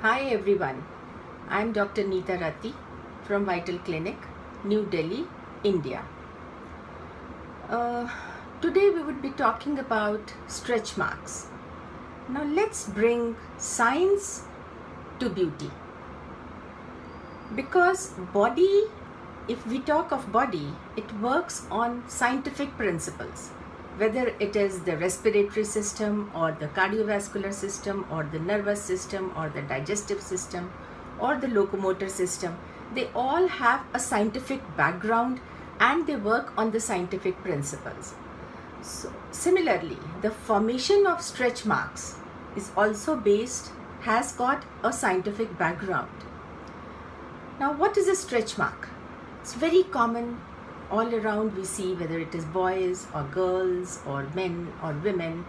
Hi everyone, I am Dr. Neeta Ratti from Vital Clinic, New Delhi, India. Today we would be talking about stretch marks. Now let's bring science to beauty. Because body, if we talk of body, it works on scientific principles. Whether it is the respiratory system or the cardiovascular system or the nervous system or the digestive system or the locomotor system, they all have a scientific background and they work on the scientific principles. So, similarly, the formation of stretch marks is also has got a scientific background. Now, what is a stretch mark? It's very common. All around we see, whether it is boys or girls or men or women,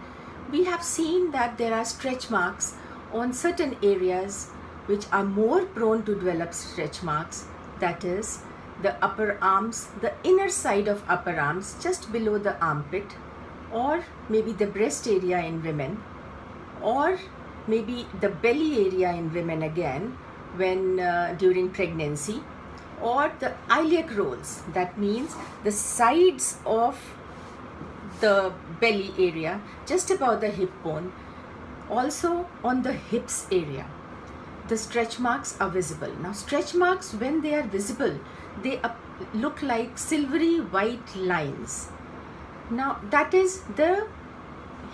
we have seen that there are stretch marks on certain areas which are more prone to develop stretch marks. That is the upper arms, the inner side of upper arms just below the armpit, or maybe the breast area in women, or maybe the belly area in women again when during pregnancy, or the iliac rolls, that means the sides of the belly area just above the hip bone, also on the hips area. The stretch marks are visible. Now stretch marks, when they are visible, they look like silvery white lines. Now that is the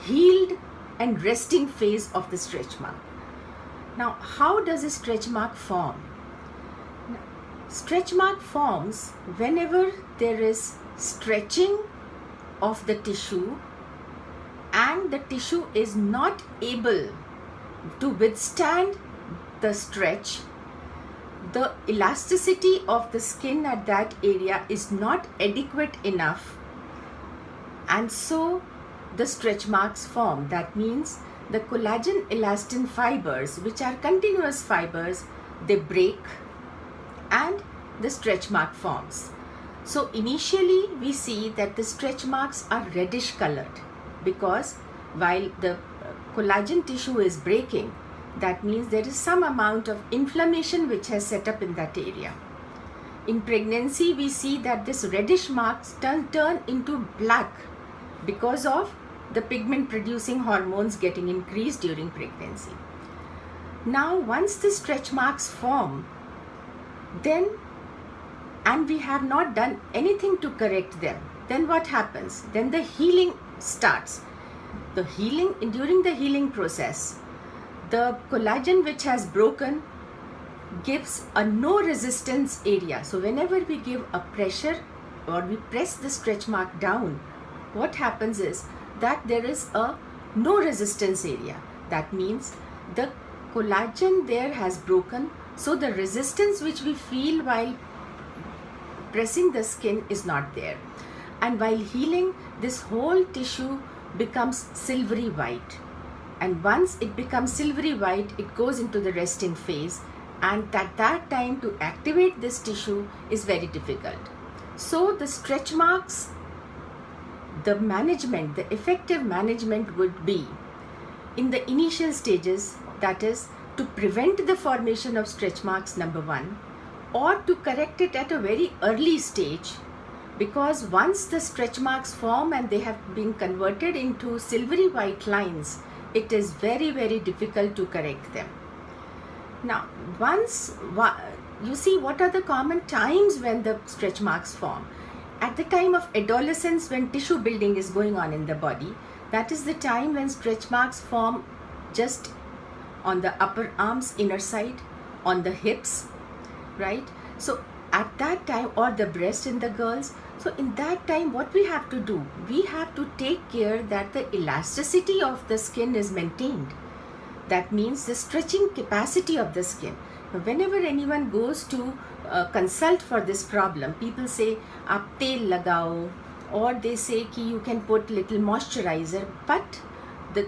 healed and resting phase of the stretch mark. Now how does a stretch mark form? Stretch mark forms whenever there is stretching of the tissue and the tissue is not able to withstand the stretch. The elasticity of the skin at that area is not adequate enough, and so the stretch marks form. That means the collagen elastin fibers, which are continuous fibers, they break and the stretch mark forms. So initially we see that the stretch marks are reddish colored, because while the collagen tissue is breaking, that means there is some amount of inflammation which has set up in that area. In pregnancy we see that this reddish marks turn into black because of the pigment producing hormones getting increased during pregnancy. Now once the stretch marks form, then, and we have not done anything to correct them, then what happens? Then the healing starts. During the healing process, the collagen which has broken gives a no resistance area. So whenever we give a pressure or we press the stretch mark down, what happens is that there is a no resistance area. That means the collagen there has broken, so the resistance which we feel while pressing the skin is not there. And while healing, this whole tissue becomes silvery white. And once it becomes silvery white, it goes into the resting phase. And at that time, to activate this tissue is very difficult. So the stretch marks, the effective management would be in the initial stages, that is, to prevent the formation of stretch marks, number one, or to correct it at a very early stage, because once the stretch marks form and they have been converted into silvery white lines, it is very, very difficult to correct them. Now, you see, what are the common times when the stretch marks form? At the time of adolescence, when tissue building is going on in the body, that is the time when stretch marks form just on the upper arms inner side, on the hips, right? So at that time, or the breast in the girls, so in that time what we have to do, we have to take care that the elasticity of the skin is maintained. That means the stretching capacity of the skin. Whenever anyone goes to consult for this problem, people say aap tel lagao, or they say ki you can put little moisturizer, but the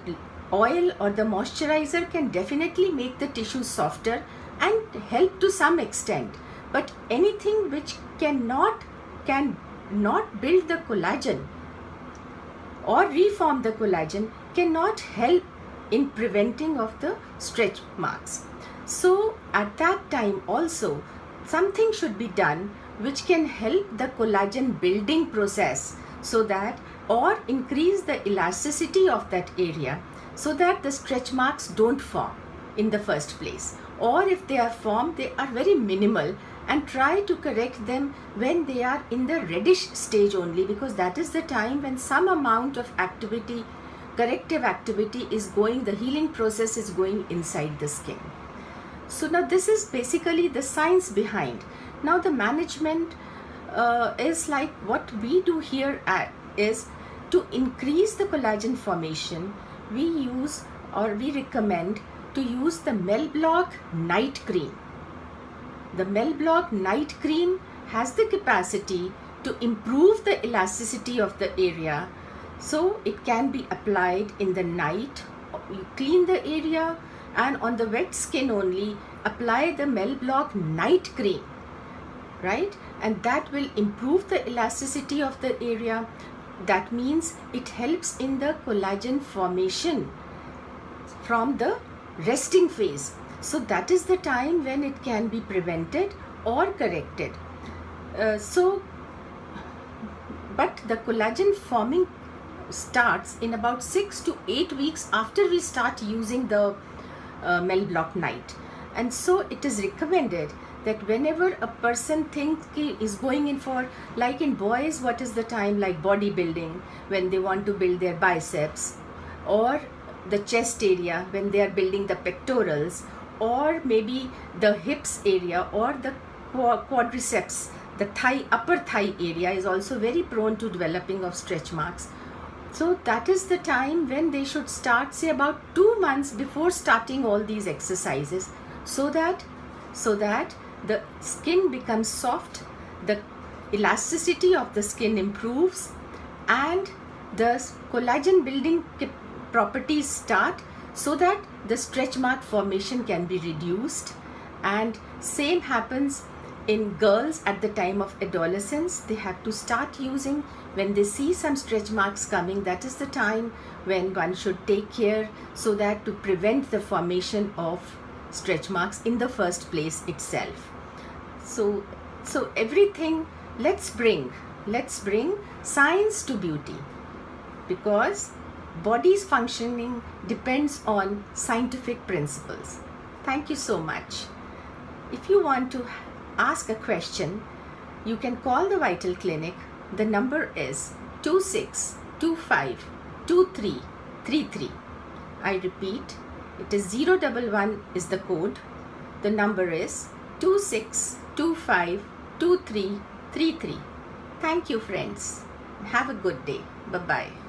oil or the moisturizer can definitely make the tissue softer and help to some extent, but anything which cannot build the collagen or reform the collagen cannot help in preventing of the stretch marks. So at that time also something should be done which can help the collagen building process, so that, or increase the elasticity of that area, so that the stretch marks don't form in the first place, or if they are formed, they are very minimal, and try to correct them when they are in the reddish stage only, because that is the time when some amount of activity, corrective activity is going, the healing process is going inside the skin. So now this is basically the science behind. Now the management is like, what we do here is to increase the collagen formation. We use, or we recommend to use the Melblock Night Cream. The Melblock Night Cream has the capacity to improve the elasticity of the area, so it can be applied in the night. You clean the area, and on the wet skin only apply the Melblock Night Cream, right? And that will improve the elasticity of the area. That means it helps in the collagen formation from the resting phase. So that is the time when it can be prevented or corrected. But the collagen forming starts in about 6 to 8 weeks after we start using the Melblock Night. And so it is recommended that whenever a person thinks he is going in for, like in boys, what is the time, like bodybuilding, when they want to build their biceps, or the chest area when they are building the pectorals, or maybe the hips area, or the quadriceps, the thigh, upper thigh area is also very prone to developing of stretch marks. So that is the time when they should start, say about 2 months before starting all these exercises, so that the skin becomes soft, the elasticity of the skin improves, and the collagen building properties start, so that the stretch mark formation can be reduced. And same happens in girls at the time of adolescence. They have to start using, when they see some stretch marks coming, that is the time when one should take care, so that to prevent the formation of stretch marks in the first place itself. So everything, let's bring science to beauty, because body's functioning depends on scientific principles. Thank you so much. If you want to ask a question, you can call the Vital Clinic. The number is 26252333. I repeat, it is 011 is the code. The number is 26252333. Thank you, friends. Have a good day. Bye-bye.